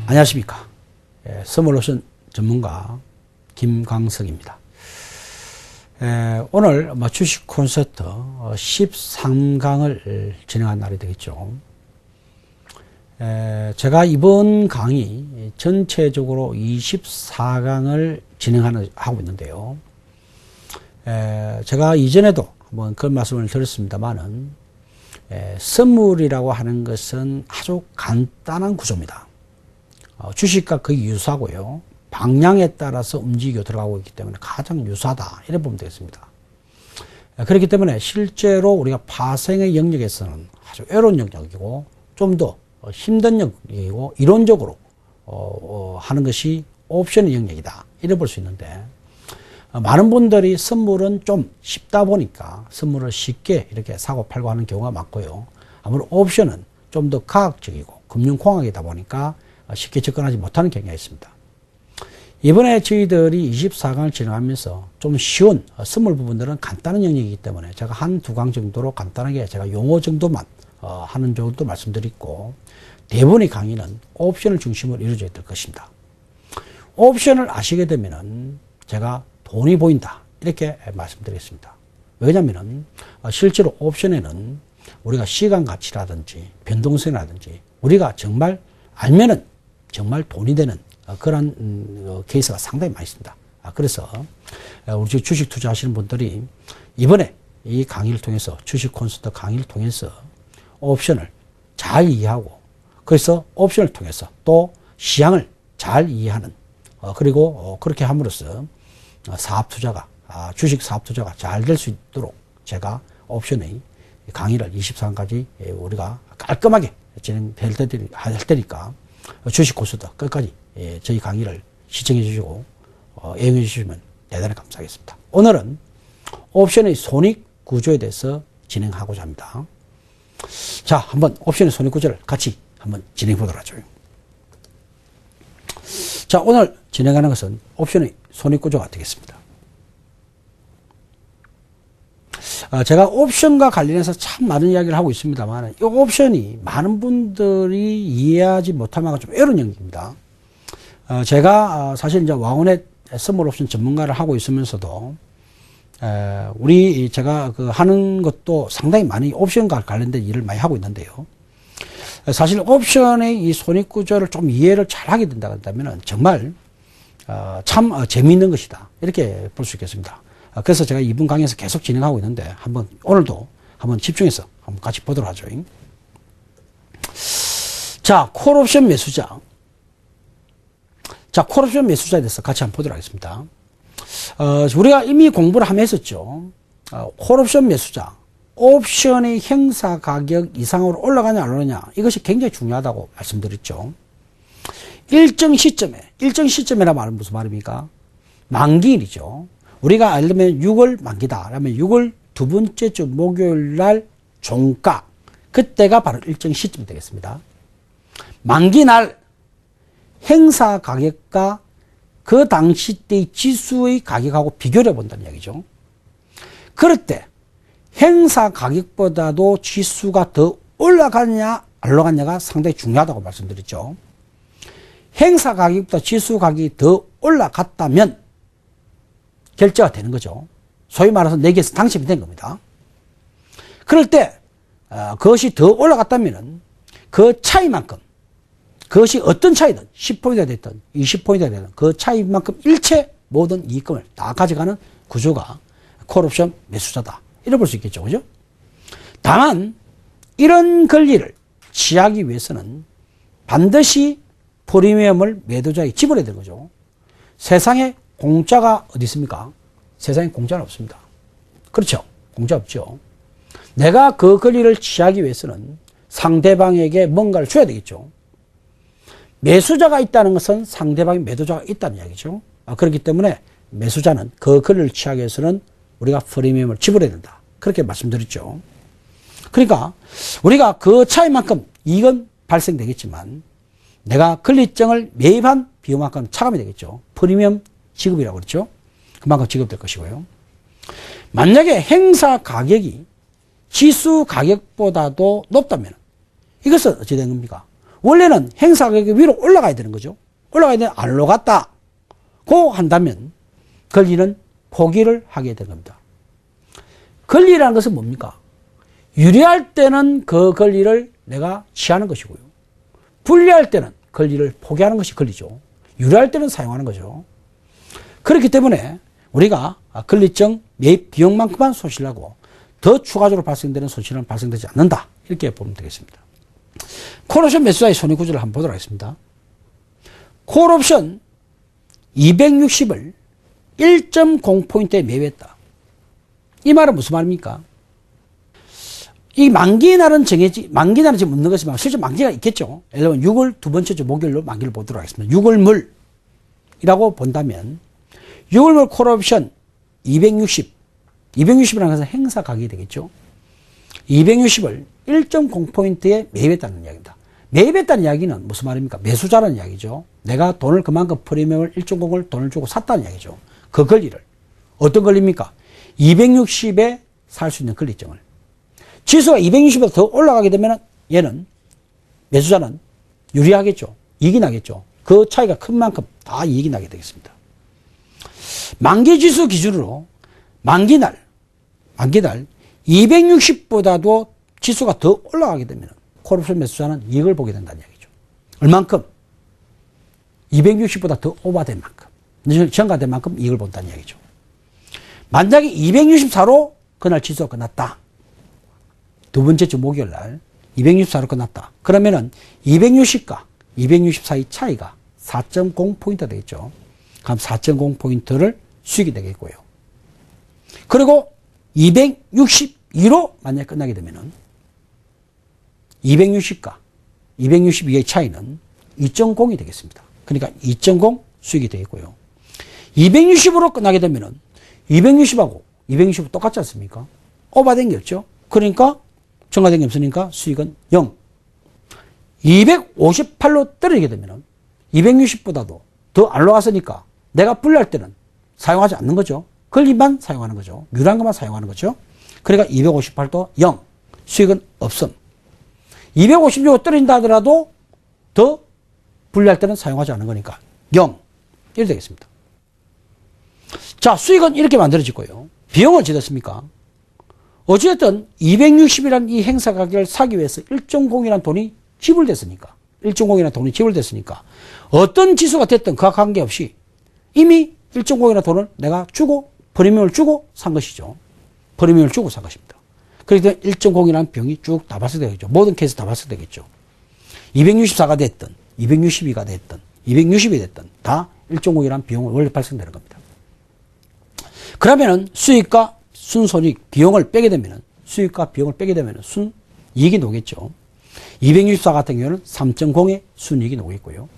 안녕하십니까. 선물옵션 전문가 김광석입니다. 오늘 주식 콘서트 13강을 진행한 날이 되겠죠. 제가 이번 강의 전체적으로 24강을 진행하고 있는데요. 제가 이전에도 한번 그런 말씀을 드렸습니다만은 선물이라고 하는 것은 아주 간단한 구조입니다. 주식과 거의 유사하고요. 방향에 따라서 움직여 들어가고 있기 때문에 가장 유사하다. 이렇게 보면 되겠습니다. 그렇기 때문에 실제로 우리가 파생의 영역에서는 아주 어려운 영역이고 좀 더 힘든 영역이고 이론적으로 하는 것이 옵션의 영역이다. 이래 볼 수 있는데 많은 분들이 선물은 좀 쉽다 보니까 선물을 쉽게 이렇게 사고 팔고 하는 경우가 많고요. 아무래도 옵션은 좀 더 과학적이고 금융공학이다 보니까 쉽게 접근하지 못하는 경향이 있습니다. 이번에 저희들이 24강을 진행하면서 좀 쉬운 선물 부분들은 간단한 영역이기 때문에 제가 한 두 강 정도로 간단하게 제가 용어 정도만 하는 정도 말씀드리고 대부분의 강의는 옵션을 중심으로 이루어져야 될 것입니다. 옵션을 아시게 되면은 제가 돈이 보인다. 이렇게 말씀드리겠습니다. 왜냐면은 실제로 옵션에는 우리가 시간 가치라든지 변동성이라든지 우리가 정말 알면은 정말 돈이 되는 그런 케이스가 상당히 많이 있습니다. 그래서 우리 주식 투자하시는 분들이 이번에 이 강의를 통해서 주식 콘서트 강의를 통해서 옵션을 잘 이해하고 그래서 옵션을 통해서 또 시장을 잘 이해하는 그리고 그렇게 함으로써 사업 투자가 주식 사업 투자가 잘 될 수 있도록 제가 옵션의 강의를 24강까지 우리가 깔끔하게 진행할 테니까 주식 콘서트 끝까지 저희 강의를 시청해 주시고 애용해 주시면 대단히 감사하겠습니다. 오늘은 옵션의 손익 구조에 대해서 진행하고자 합니다. 자, 한번 옵션의 손익 구조를 같이 한번 진행해 보도록 하죠. 자, 오늘 진행하는 것은 옵션의 손익 구조가 되겠습니다. 제가 옵션과 관련해서 참 많은 이야기를 하고 있습니다만 이 옵션이 많은 분들이 이해하지 못하면 좀 어려운 영역입니다. 제가 사실 이제 왕원의 선물 옵션 전문가를 하고 있으면서도 제가 하는 것도 상당히 많이 옵션과 관련된 일을 많이 하고 있는데요. 사실 옵션의 이 손익 구조를 좀 이해를 잘 하게 된다 그러면 정말 참 재미있는 것이다. 이렇게 볼 수 있겠습니다. 그래서 제가 이번 강의에서 계속 진행하고 있는데 오늘도 한번 집중해서 한번 같이 보도록 하죠. 자, 콜옵션 매수자. 자, 콜옵션 매수자에 대해서 같이 한번 보도록 하겠습니다. 우리가 이미 공부를 한번 했었죠. 콜옵션 매수자. 옵션의 행사 가격 이상으로 올라가냐 안 올라가냐 이것이 굉장히 중요하다고 말씀드렸죠. 일정 시점이라 말은 무슨 말입니까? 만기일이죠. 우리가 알려면 6월 만기다. 그러면 6월 두 번째 주 목요일 날 종가. 그때가 바로 일정 시점이 되겠습니다. 만기 날 행사 가격과 그 당시 때의 지수의 가격하고 비교를 해본다는 이야기죠. 그럴 때 행사 가격보다도 지수가 더 올라가느냐 안 올라가느냐가 상당히 중요하다고 말씀드렸죠. 행사 가격보다 지수 가격이 더 올라갔다면 결제가 되는 거죠. 소위 말해서 내게서 당첨이 된 겁니다. 그럴 때 그것이 더 올라갔다면 그 차이만큼 그것이 어떤 차이든 10포인트가 됐든 20포인트가 됐든 그 차이만큼 일체 모든 이익금을 다 가져가는 구조가 콜옵션 매수자다. 이래 볼 수 있겠죠. 그죠? 다만 이런 권리를 취하기 위해서는 반드시 프리미엄을 매도자에게 지불해야 되는 거죠. 세상에 공짜가 어디 있습니까? 세상에 공짜는 없습니다. 그렇죠? 공짜 없죠. 내가 그 권리를 취하기 위해서는 상대방에게 뭔가를 줘야 되겠죠. 매수자가 있다는 것은 상대방의 매도자가 있다는 이야기죠. 그렇기 때문에 매수자는 그 권리를 취하기 위해서는 우리가 프리미엄을 지불해야 된다. 그렇게 말씀드렸죠. 그러니까 우리가 그 차이만큼 이익은 발생되겠지만 내가 권리증을 매입한 비용만큼 차감이 되겠죠. 프리미엄 지급이라고 그랬죠. 그만큼 지급될 것이고요. 만약에 행사 가격이 지수 가격보다도 높다면 이것은 어찌 된 겁니까? 원래는 행사 가격이 위로 올라가야 되는 거죠. 올라가야 되는 안 올라갔다. 고 한다면 권리는 포기를 하게 되는 겁니다. 권리라는 것은 뭡니까? 유리할 때는 그 권리를 내가 취하는 것이고요. 불리할 때는 권리를 포기하는 것이 권리죠. 유리할 때는 사용하는 거죠. 그렇기 때문에 우리가 권리적 매입 비용만큼만 손실하고 더 추가적으로 발생되는 손실은 발생되지 않는다. 이렇게 보면 되겠습니다. 콜옵션 매수자의 손해구조를 한번 보도록 하겠습니다. 콜옵션 260을 1.0포인트에 매입했다. 이 말은 무슨 말입니까? 이 만기 날은 만기 날은 지금 없는 것이지만 실제 만기가 있겠죠. 예를 들면 6월 두 번째 주 목요일로 만기를 보도록 하겠습니다. 6월 물이라고 본다면 6월 물 콜옵션 260이라는 것은 행사 가격이 되겠죠. 260을 1.0포인트에 매입했다는 이야기입니다. 매입했다는 이야기는 무슨 말입니까? 매수자라는 이야기죠. 내가 돈을 그만큼 프리미엄을 1.0을 돈을 주고 샀다는 이야기죠. 그 권리를. 어떤 권리입니까? 260에 살 수 있는 권리점을. 지수가 260보다 더 올라가게 되면 얘는 매수자는 유리하겠죠. 이익이 나겠죠. 그 차이가 큰 만큼 다 이익이 나게 되겠습니다. 만기 지수 기준으로 만기날 260보다도 지수가 더 올라가게 되면 콜옵션 매수자는 이익을 보게 된다는 이야기죠. 얼만큼? 260보다 더 오버된 만큼, 증가된 만큼 이익을 본다는 이야기죠. 만약에 264로 그날 지수가 끝났다. 두 번째 주 목요일 날 264로 끝났다. 그러면은 260과 260 사이 차이가 4.0포인트 되겠죠. 그럼 4.0포인트를 수익이 되겠고요. 그리고 262로 만약에 끝나게 되면은 260과 262의 차이는 2.0이 되겠습니다. 그러니까 2.0 수익이 되겠고요. 260으로 끝나게 되면은 260하고 260 똑같지 않습니까? 오버된 게 없죠. 그러니까 증가된 게 없으니까 수익은 0. 258로 떨어지게 되면은 260보다도 더 안 올라갔으니까 내가 불리할 때는 사용하지 않는 거죠. 권리만 사용하는 거죠. 유리한 것만 사용하는 거죠. 그러니까 258도 0. 수익은 없음. 256로 떨어진다 하더라도 더 불리할 때는 사용하지 않는 거니까 0. 이렇게 되겠습니다. 자, 수익은 이렇게 만들어지고요. 비용은 어찌 됐습니까? 어찌됐든 260이라는 이 행사 가격을 사기 위해서 1.0이라는 돈이 지불됐으니까 1.0이라는 돈이 지불됐으니까 어떤 지수가 됐든 그와 관계없이 이미 1.0이라는 돈을 내가 주고 프리미엄을 주고 산 것이죠. 프리미엄을 주고 산 것입니다. 그래서 1.0이라는 비용이 쭉 다 발생되겠죠. 모든 케이스 다 발생되겠죠. 264가 됐든 262가 됐든 260이 됐든 다 1.0이라는 비용은 원래 발생되는 겁니다. 그러면은 수익과 순손익 비용을 빼게 되면은 수익과 비용을 빼게 되면은 순이익이 나오겠죠. 264 같은 경우는 3.0의 순이익이 나오겠고요.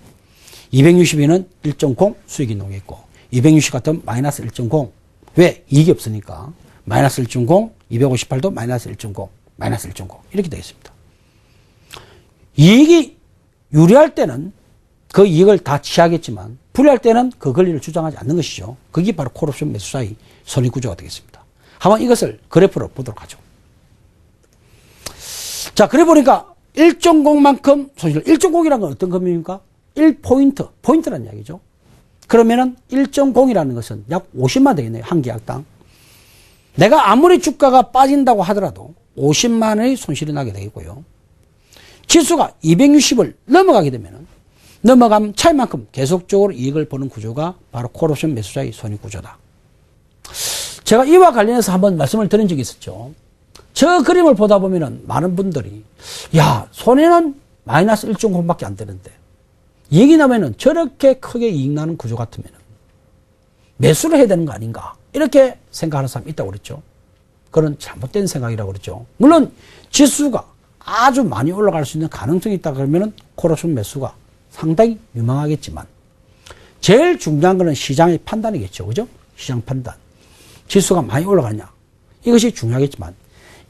262는 1.0 수익이 나오겠고 260 같은 마이너스 1.0 왜? 이익이 없으니까 마이너스 1.0 258도 마이너스 1.0 마이너스 1.0 이렇게 되겠습니다. 이익이 유리할 때는 그 이익을 다 취하겠지만 불리할 때는 그 권리를 주장하지 않는 것이죠. 그게 바로 콜옵션 매수자의 손익구조가 되겠습니다. 한번 이것을 그래프로 보도록 하죠. 자, 그래 보니까 1.0만큼 손실. 1.0이라는 건 어떤 겁니까? 1포인트, 포인트라는 이야기죠. 그러면은 1.0이라는 것은 약 50만 되겠네요. 한 계약당. 내가 아무리 주가가 빠진다고 하더라도 50만 원의 손실이 나게 되겠고요. 지수가 260을 넘어가게 되면은 넘어간 차이만큼 계속적으로 이익을 보는 구조가 바로 콜옵션 매수자의 손익구조다. 제가 이와 관련해서 한번 말씀을 드린 적이 있었죠. 저 그림을 보다 보면은 많은 분들이 야, 손해는 마이너스 1.0밖에 안 되는데 이익이 나면은 저렇게 크게 이익 나는 구조 같으면은 매수를 해야 되는 거 아닌가 이렇게 생각하는 사람이 있다고 그랬죠. 그런 잘못된 생각이라고 그랬죠. 물론 지수가 아주 많이 올라갈 수 있는 가능성이 있다 그러면은 콜옵션 매수가 상당히 유망하겠지만 제일 중요한 거는 시장의 판단이겠죠. 그죠? 시장 판단. 지수가 많이 올라가냐. 이것이 중요하겠지만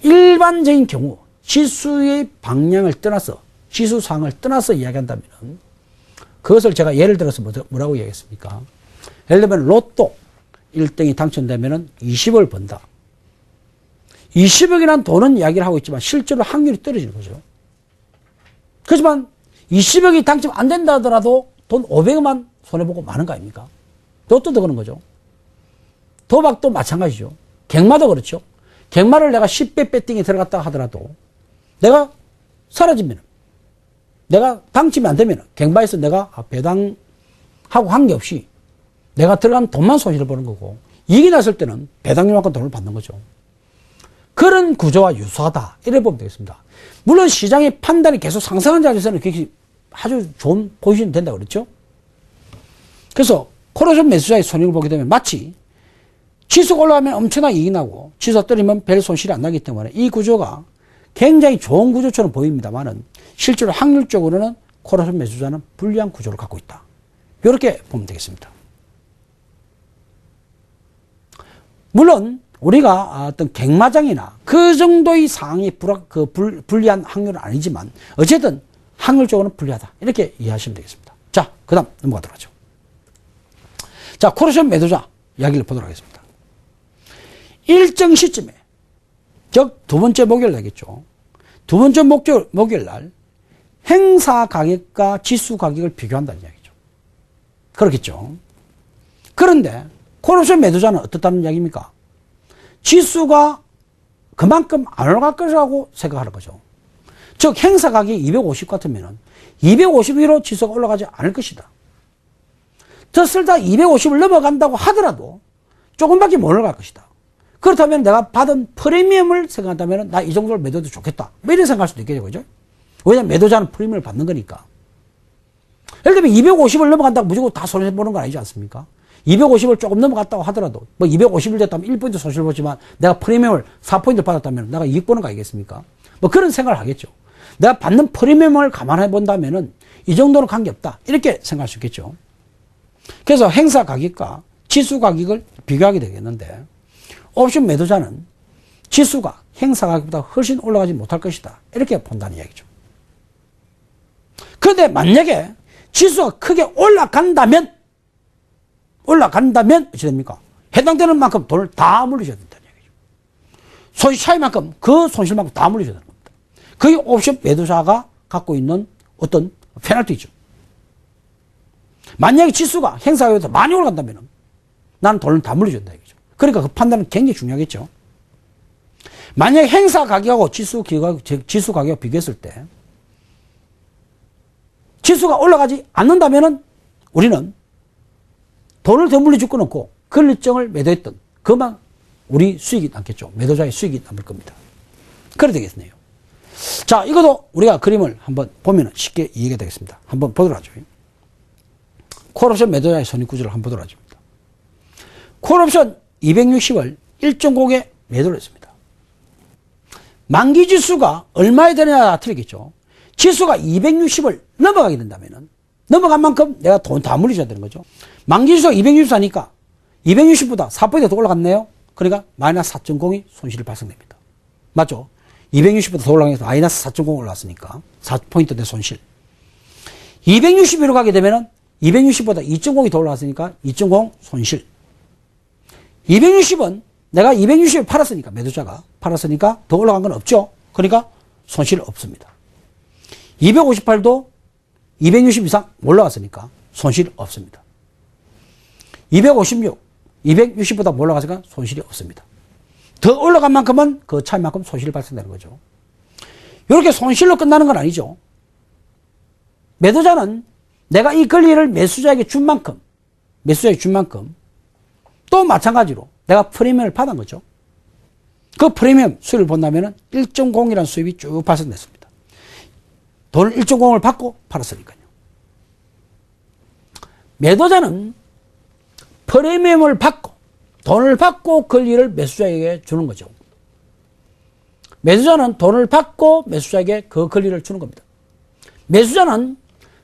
일반적인 경우 지수의 방향을 떠나서 지수 상황을 떠나서 이야기한다면 그것을 제가 예를 들어서 뭐라고 이야기했습니까? 예를 들면 로또 1등이 당첨되면 20을 번다. 20억이라는 돈은 이야기를 하고 있지만 실제로 확률이 떨어지는 거죠. 그렇지만 20억이 당첨 안 된다 하더라도 돈 500억만 손해보고 마는 거 아닙니까? 로또도 그런 거죠. 도박도 마찬가지죠. 갱마도 그렇죠. 갱마를 내가 10배 배팅에 들어갔다 하더라도 내가 사라지면, 내가 당첨이 안 되면 갱마에서 내가 배당하고 관계없이 내가 들어간 돈만 손실을 보는 거고, 이익이 났을 때는 배당료만큼 돈을 받는 거죠. 그런 구조와 유사하다, 이래 보면 되겠습니다. 물론 시장의 판단이 계속 상승한 자리에서는 그게 아주 좋은 포지션이 된다고 그랬죠. 그래서 콜옵션 매수자의 손익을 보게 되면 마치 지수가 올라가면 엄청나게 이익이 나고 지수가 떨어지면 별 손실이 안 나기 때문에 이 구조가 굉장히 좋은 구조처럼 보입니다만은 실제로 확률적으로는 콜옵션 매수자는 불리한 구조를 갖고 있다. 이렇게 보면 되겠습니다. 물론 우리가 어떤 갱마장이나 그 정도의 상황이 불리한 확률은 아니지만 어쨌든 확률적으로는 불리하다. 이렇게 이해하시면 되겠습니다. 자, 그 다음 넘어가도록 하죠. 자, 콜옵션 매도자 이야기를 보도록 하겠습니다. 일정 시점에, 즉 두 번째 목요일 날이겠죠. 두 번째 목요일 날 행사 가격과 지수 가격을 비교한다는 이야기죠. 그렇겠죠. 그런데 콜옵션 매도자는 어떻다는 이야기입니까? 지수가 그만큼 안 올라갈 것이라고 생각하는 거죠. 즉 행사 가격이 250 같으면 250 위로 지수가 올라가지 않을 것이다. 더 쓸다 250을 넘어간다고 하더라도 조금밖에 못 올라갈 것이다. 그렇다면 내가 받은 프리미엄을 생각한다면 나 이 정도를 매도해도 좋겠다. 뭐 이런 생각할 수도 있겠죠. 그죠? 왜냐면 매도자는 프리미엄을 받는 거니까. 예를 들면 250을 넘어간다고 무조건 다 손해를 보는 건 아니지 않습니까? 250을 조금 넘어갔다고 하더라도 뭐 250을 됐다면 1포인트 손실을 보지만 내가 프리미엄을 4포인트 받았다면 내가 이익 보는 거 아니겠습니까? 뭐 그런 생각을 하겠죠. 내가 받는 프리미엄을 감안해 본다면은 이 정도는 관계없다. 이렇게 생각할 수 있겠죠. 그래서 행사 가격과 지수 가격을 비교하게 되겠는데 옵션 매도자는 지수가 행사 가격보다 훨씬 올라가지 못할 것이다. 이렇게 본다는 이야기죠. 그런데 만약에 지수가 크게 올라간다면 어찌 됩니까? 해당되는 만큼 돈을 다 물리셔야 된다는 얘기죠. 손실 차이만큼 그 손실만큼 다 물리셔야 되는 겁니다. 그게 옵션 매도자가 갖고 있는 어떤 페널티죠. 만약에 지수가 행사가격보다 많이 올라간다면 나는 돈을 다 물려줘야 된다 얘기죠. 그러니까 그 판단은 굉장히 중요하겠죠. 만약에 행사 가격하고 지수 가격을 비교했을 때 지수가 올라가지 않는다면 우리는 돈을 더 물려줄 건 없고 그 일정을 매도했던 그만 우리 수익이 남겠죠. 매도자의 수익이 남을 겁니다. 그래 되겠네요. 자, 이것도 우리가 그림을 한번 보면 쉽게 이해가 되겠습니다. 한번 보도록 하죠. 콜옵션 매도자의 손익구조를 한번 보도록 하죠. 콜옵션 260을 1.5에 매도를 했습니다. 만기지수가 얼마에 되느냐가 틀리겠죠. 지수가 260을 넘어가게 된다면 넘어간 만큼 내가 돈 다 물리셔야 되는 거죠. 만기지수가 264니까 260보다 4포인트 더 올라갔네요. 그러니까 마이너스 4.0이 손실이 발생됩니다. 맞죠? 260보다 더 올라가면서 마이너스 4.0 올라왔으니까 4포인트 내 손실. 261로 가게 되면 260보다 2.0이 더 올라왔으니까 2.0 손실. 260은 내가 260을 팔았으니까, 매도자가 팔았으니까 더 올라간 건 없죠. 그러니까 손실 없습니다. 258도 260 이상 올라갔으니까 손실 없습니다. 256, 260보다 올라가니까 손실이 없습니다. 더 올라간 만큼은 그 차이만큼 손실이 발생되는 거죠. 이렇게 손실로 끝나는 건 아니죠. 매도자는 내가 이 권리를 매수자에게 준 만큼 또 마찬가지로 내가 프리미엄을 받은 거죠. 그 프리미엄 수익을 본다면 1.0이라는 수입이 쭉 발생됐습니다. 돈을 1.0을 받고 팔았으니까요. 매도자는 프리미엄을 받고 돈을 받고 권리를 매수자에게 주는 거죠. 매수자는 돈을 받고 매수자에게 그 권리를 주는 겁니다. 매수자는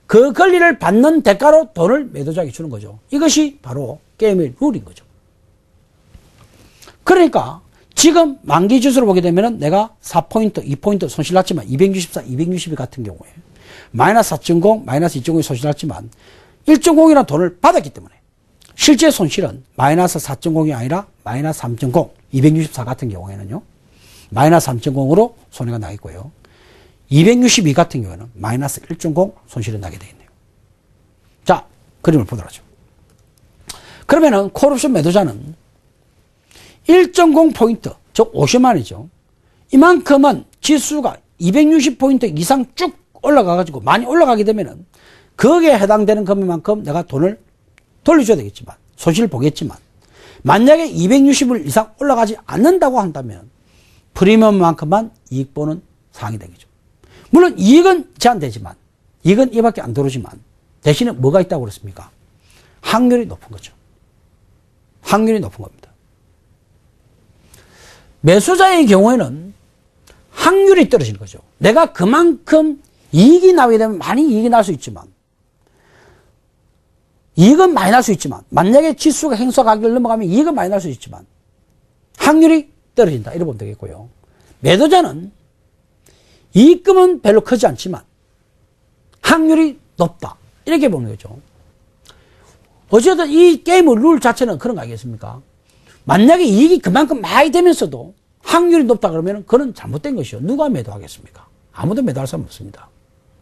그 권리를 받는 대가로 돈을 매도자에게 주는 거죠. 이것이 바로 게임의 룰인 거죠. 그러니까 지금 만기 지수를 보게 되면 내가 4포인트, 2포인트 손실 났지만 264, 262 같은 경우에 마이너스 4.0, 마이너스 2.0이 손실 났지만 1.0이라는 돈을 받았기 때문에 실제 손실은 마이너스 4.0이 아니라 마이너스 3.0, 264 같은 경우에는요. 마이너스 3.0으로 손해가 나 있고요. 262 같은 경우에는 마이너스 1.0 손실이 나게 되겠네요. 자, 그림을 보도록 하죠. 그러면은 콜옵션 매도자는 1.0포인트, 즉 50만이죠. 이만큼은 지수가 260포인트 이상 쭉 올라가가지고 많이 올라가게 되면은 거기에 해당되는 금액만큼 내가 돈을 돌려줘야 되겠지만, 손실을 보겠지만, 만약에 260을 이상 올라가지 않는다고 한다면 프리미엄만큼만 이익 보는 상황이 되겠죠. 물론 이익은 제한되지만, 이익은 이밖에 안 들어오지만, 대신에 뭐가 있다고 그랬습니까? 확률이 높은 거죠. 확률이 높은 겁니다. 매수자의 경우에는 확률이 떨어지는 거죠. 내가 그만큼 이익이 나게 되면 많이 이익이 날 수 있지만, 이익은 많이 날 수 있지만, 만약에 지수가 행사 가격을 넘어가면 이익은 많이 날 수 있지만, 확률이 떨어진다. 이렇게 보면 되겠고요. 매도자는 이익금은 별로 크지 않지만, 확률이 높다. 이렇게 보는 거죠. 어쨌든 이 게임의 룰 자체는 그런 거 아니겠습니까? 만약에 이익이 그만큼 많이 되면서도 확률이 높다 그러면 그건 잘못된 것이요. 누가 매도하겠습니까? 아무도 매도할 사람 없습니다.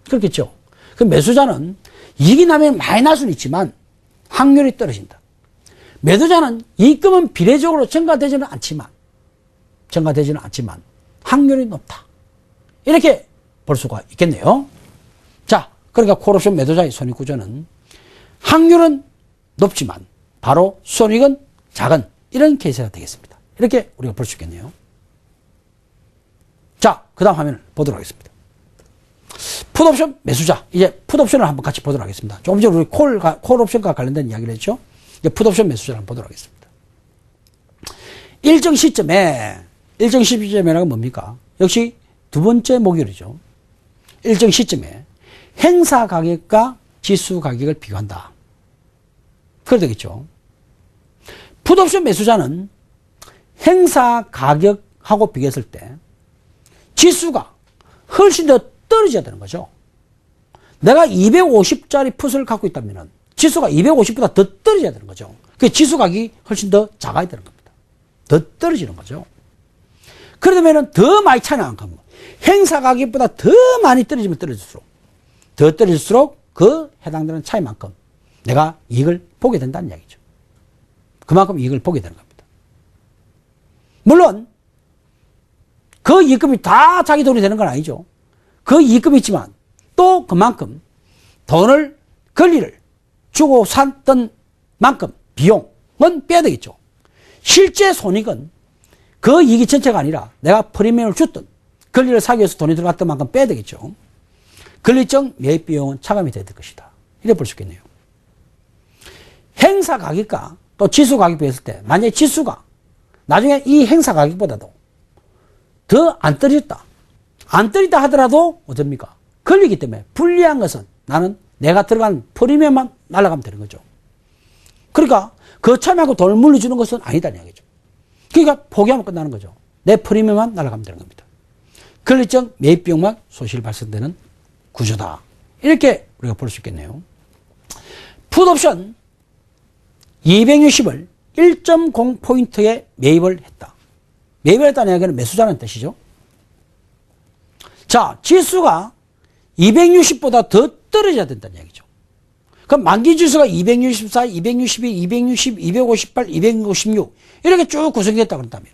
그렇겠죠? 그 매수자는 이익이 나면 많이 날 수는 있지만 확률이 떨어진다. 매도자는 이익금은 비례적으로 증가되지는 않지만 확률이 높다. 이렇게 볼 수가 있겠네요. 자, 그러니까 콜옵션 매도자의 손익구조는 확률은 높지만 바로 손익은 작은 이런 케이스가 되겠습니다. 이렇게 우리가 볼 수 있겠네요. 자, 그 다음 화면을 보도록 하겠습니다. 풋옵션 매수자. 이제 풋옵션을 한번 같이 보도록 하겠습니다. 조금 전에 우리 콜옵션과 관련된 이야기를 했죠. 이제 풋옵션 매수자를 한번 보도록 하겠습니다. 일정 시점이라는 건 뭡니까? 역시 두 번째 목요일이죠. 일정 시점에 행사 가격과 지수 가격을 비교한다. 그래 되겠죠. 풋옵션 매수자는 행사 가격하고 비교했을 때 지수가 훨씬 더 떨어져야 되는 거죠. 내가 250짜리 풋을 갖고 있다면 지수가 250보다 더 떨어져야 되는 거죠. 그 지수 가격이 훨씬 더 작아야 되는 겁니다. 더 떨어지는 거죠. 그러면 더 많이 차이 나는 겁니다. 행사 가격보다 더 많이 떨어지면 떨어질수록 그 해당되는 차이만큼 내가 이익을 보게 된다는 이야기죠. 그만큼 이익을 보게 되는 겁니다. 물론 그 이익금이 다 자기 돈이 되는 건 아니죠. 그 이익금이 있지만 또 그만큼 권리를 주고 샀던 만큼 비용은 빼야 되겠죠. 실제 손익은 그 이익이 전체가 아니라 내가 프리미엄을 줬던 권리를 사기 위해서 돈이 들어갔던 만큼 빼야 되겠죠. 권리적 매입 비용은 차감이 돼야 될 것이다. 이렇게 볼 수 있겠네요. 행사 가격과 또 지수 가격 비했을 때 만약에 지수가 나중에 이 행사 가격보다도 더 안 떨어졌다. 안 떨어졌다 하더라도 어떻습니까? 권리이기 때문에 불리한 것은 나는 내가 들어간 프리미엄만 날아가면 되는 거죠. 그러니까 그 차이하고 돈을 물려주는 것은 아니다는 이야기죠. 그러니까 포기하면 끝나는 거죠. 내 프리미엄만 날아가면 되는 겁니다. 권리적 매입 비용만 손실 발생되는 구조다. 이렇게 우리가 볼 수 있겠네요. 풋옵션 260을 1.0포인트에 매입을 했다. 매입을 했다는 이야기는 매수자라는 뜻이죠. 자, 지수가 260보다 더 떨어져야 된다는 이야기죠. 그럼 만기 지수가 264, 262, 260, 258, 256 이렇게 쭉 구성됐다 그런다면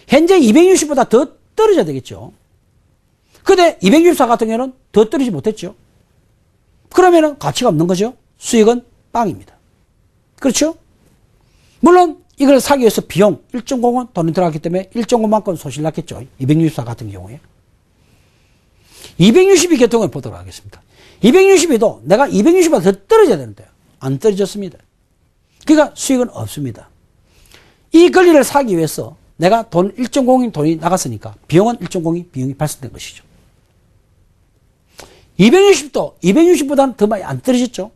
현재 260보다 더 떨어져야 되겠죠. 근데 264 같은 경우는 더 떨어지지 못했죠. 그러면은 가치가 없는 거죠. 수익은 빵입니다. 그렇죠? 물론 이걸 사기 위해서 비용 1.0원 돈이 들어갔기 때문에 1.5만큼 손실 났겠죠. 264 같은 경우에. 262 계통을 보도록 하겠습니다. 262도 내가 260보다 더 떨어져야 되는데요. 안 떨어졌습니다. 그러니까 수익은 없습니다. 이 권리를 사기 위해서 내가 1.0인 돈이 나갔으니까 비용은 1.0이 비용이 발생된 것이죠. 260도 260보다는 더 많이 안 떨어졌죠.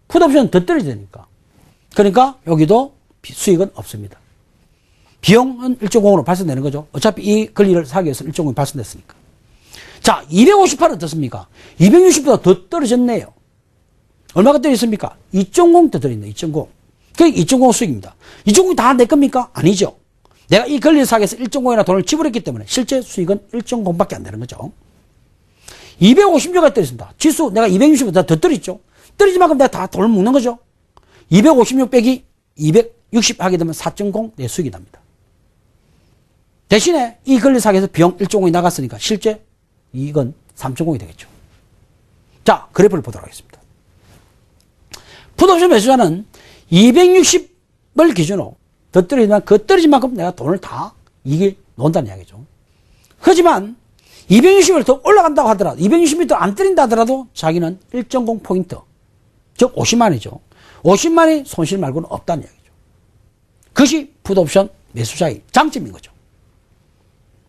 풋옵션은 더 떨어져야 되니까. 그러니까 여기도 수익은 없습니다. 비용은 1.0으로 발생되는 거죠. 어차피 이 권리를 사기 위해서 1.0이 발생됐으니까. 자, 258은 어떻습니까? 260보다 더 떨어졌네요. 얼마가 떨어졌습니까? 2.0 더 떨어졌네, 2.0. 그게 2.0 수익입니다. 2.0이 다 내 겁니까? 아니죠. 내가 이 권리사기에서 1.0이나 돈을 지불했기 때문에 실제 수익은 1.0밖에 안 되는 거죠. 256가 떨어진다. 지수 내가 260보다 더 떨어졌죠. 떨어진 만큼 내가 다 돈을 먹는 거죠. 256 빼기 260 하게 되면 4.0 내 수익이 납니다. 대신에 이 권리사기에서 비용 1.0이 나갔으니까 실제 이익은 3.0이 되겠죠. 자, 그래프를 보도록 하겠습니다. 풋옵션 매수자는 260을 기준으로 더 떨어지면 그 떨어진 만큼 내가 돈을 다 이익에 놓는다는 이야기죠. 하지만 260을 더 올라간다고 하더라도 260m 안 떨어진다 하더라도 자기는 1.0포인트 즉 50만이죠. 50만이 손실 말고는 없다는 이야기죠. 그것이 풋옵션 매수자의 장점인 거죠.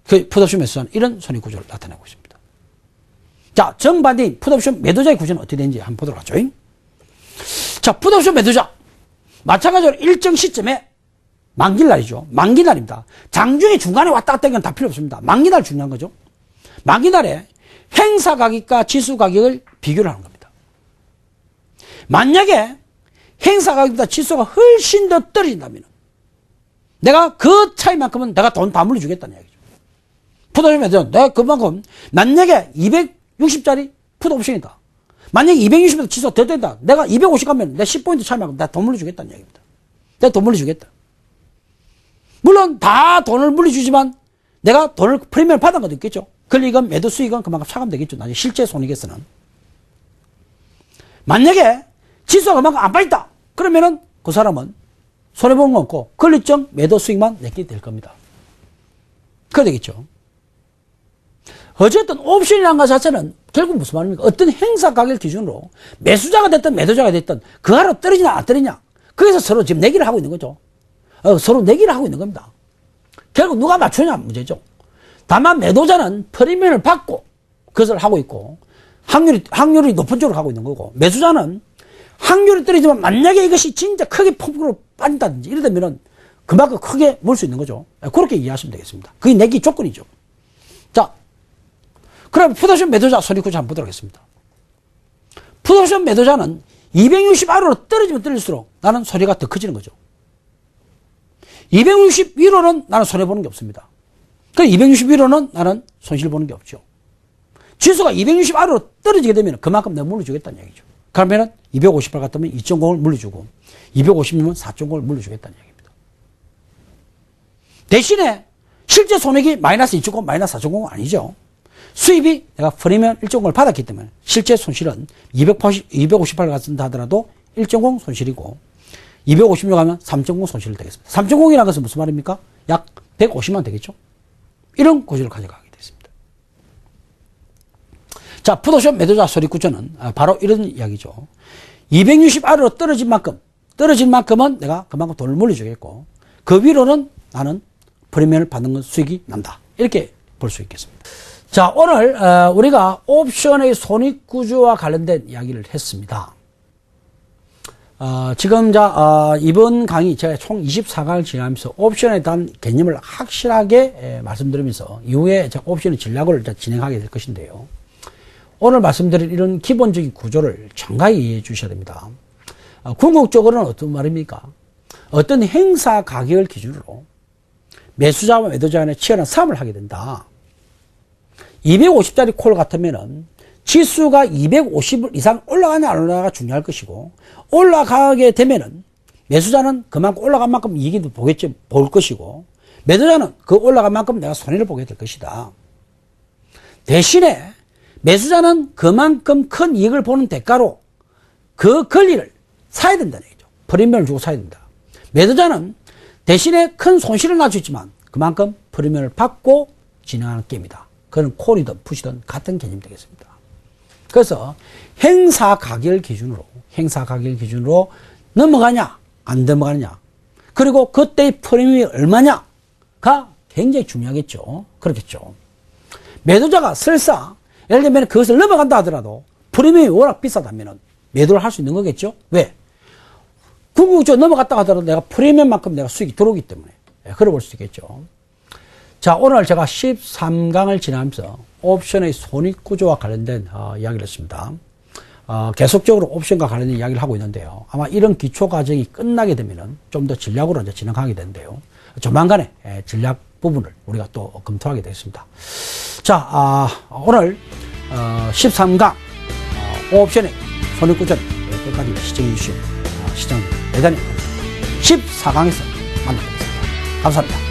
그 풋옵션 매수자는 이런 손익구조를 나타내고 있습니다. 자, 정반대인 풋옵션 매도자의 구조는 어떻게 되는지 한번 보도록 하죠. 자, 풋옵션 매도자 마찬가지로 일정 시점에 만기날이죠. 만기날입니다. 장중에 중간에 왔다 갔다 하는 건 다 필요 없습니다. 만기날 중요한 거죠. 만기날에 행사 가격과 지수 가격을 비교를 하는 겁니다. 만약에 행사 가격보다 지수가 훨씬 더 떨어진다면 내가 그 차이만큼은 내가 돈 다 물려주겠다는 이야기죠. 풋옵션 매도자 내가 그만큼 만약에 260짜리 풋옵션이다. 만약에 260에서 지수가 더 된다. 내가 250 가면 내 10포인트 차이만큼 내가 돈 물려주겠다는 이야기입니다. 내가 돈 물려주겠다. 물론 다 돈을 물려주지만 내가 돈을 프리미엄을 받은 것도 있겠죠. 권리금, 매도 수익은 그만큼 차감되겠죠. 나중에 실제 손익에서는. 만약에 지수가 그만큼 안 빠졌다. 그러면은 그 사람은 손해보는 건 없고 권리점, 매도 수익만 내게 될 겁니다. 그래 되겠죠. 어쨌든 옵션이라는 것 자체는 결국 무슨 말입니까? 어떤 행사 가격을 기준으로 매수자가 됐든 매도자가 됐든 그 하루 떨어지냐 안 떨어지냐. 거기서 서로 지금 내기를 하고 있는 거죠. 서로 내기를 하고 있는 겁니다. 결국 누가 맞추냐 문제죠. 다만 매도자는 프리미엄을 받고 그것을 하고 있고 확률이 높은 쪽으로 가고 있는 거고 매수자는 확률이 떨어지지만 만약에 이것이 진짜 크게 폭으로 빠진다든지 이러다면은 그만큼 크게 몰 수 있는 거죠. 그렇게 이해하시면 되겠습니다. 그게 내기 조건이죠. 자, 그럼 풋옵션 매도자 손익구조 한번 보도록 하겠습니다. 풋옵션 매도자는 260 아래로 떨어지면 떨어질수록 나는 손해가 더 커지는 거죠. 260 위로는 나는 손해보는 게 없습니다. 그 260 위로는 나는 손실 보는 게 없죠. 지수가 260 아래로 떨어지게 되면 그만큼 내가 물려주겠다는 얘기죠. 그러면은 258 같으면 2.0을 물려주고 250이면 4.0을 물려주겠다는 얘기입니다. 대신에 실제 손익이 마이너스 2.0, 마이너스 4.0은 아니죠. 수입이 내가 프리미엄 1.0을 받았기 때문에 실제 손실은 258 같은다 하더라도 1.0 손실이고 256 하면 3.0 손실이 되겠습니다. 3.0이라는 것은 무슨 말입니까? 약 150만 되겠죠? 이런 구조를 가져가게 됐습니다. 자, 풋옵션 매도자 손익구조는 바로 이런 이야기죠. 260 아래로 떨어진 만큼은 내가 그만큼 돈을 물려주겠고 그 위로는 나는 프리미엄을 받는 건 수익이 난다. 이렇게 볼 수 있겠습니다. 자, 오늘 우리가 옵션의 손익구조와 관련된 이야기를 했습니다. 지금 이번 강의 제가 총 24강을 진행하면서 옵션에 대한 개념을 확실하게 말씀드리면서 이후에 제가 옵션의 전략을 진행하게 될 것인데요. 오늘 말씀드린 이런 기본적인 구조를 정확히 이해해 주셔야 됩니다. 궁극적으로는 어떤 말입니까? 어떤 행사 가격을 기준으로 매수자와 매도자 간에 치열한 싸움을 하게 된다. 250짜리 콜 같으면은 지수가 250 이상 올라가냐 안 올라가가 중요할 것이고 올라가게 되면은 매수자는 그만큼 올라간 만큼 이익이 볼 것이고 매도자는 그 올라간 만큼 내가 손해를 보게 될 것이다. 대신에 매수자는 그만큼 큰 이익을 보는 대가로 그 권리를 사야 된다는 얘기죠. 프리미엄을 주고 사야 된다. 매도자는 대신에 큰 손실을 날 수 있지만 그만큼 프리미엄을 받고 진행하는 게임이다. 그건 콜이든 풋이든 같은 개념이 되겠습니다. 그래서 행사 가격을 기준으로 넘어가냐 안 넘어가느냐 그리고 그때의 프리미엄이 얼마냐가 굉장히 중요하겠죠. 그렇겠죠. 매도자가 설사 예를 들면 그것을 넘어간다 하더라도 프리미엄이 워낙 비싸다면 매도를 할 수 있는 거겠죠. 왜? 궁극적으로 넘어갔다 하더라도 내가 프리미엄만큼 내가 수익이 들어오기 때문에 그래 볼 수 있겠죠. 자, 오늘 제가 13강을 진행하면서 옵션의 손익구조와 관련된 이야기를 했습니다. 계속적으로 옵션과 관련된 이야기를 하고 있는데요. 아마 이런 기초 과정이 끝나게 되면은 좀 더 전략으로 이제 진행하게 되는데요. 조만간에 전략 부분을 우리가 또 검토하게 되겠습니다. 자, 오늘 13강 옵션의 손익구조를 끝까지 시청해주신 시청자 대단히 감사합니다. 14강에서 만나보겠습니다. 감사합니다.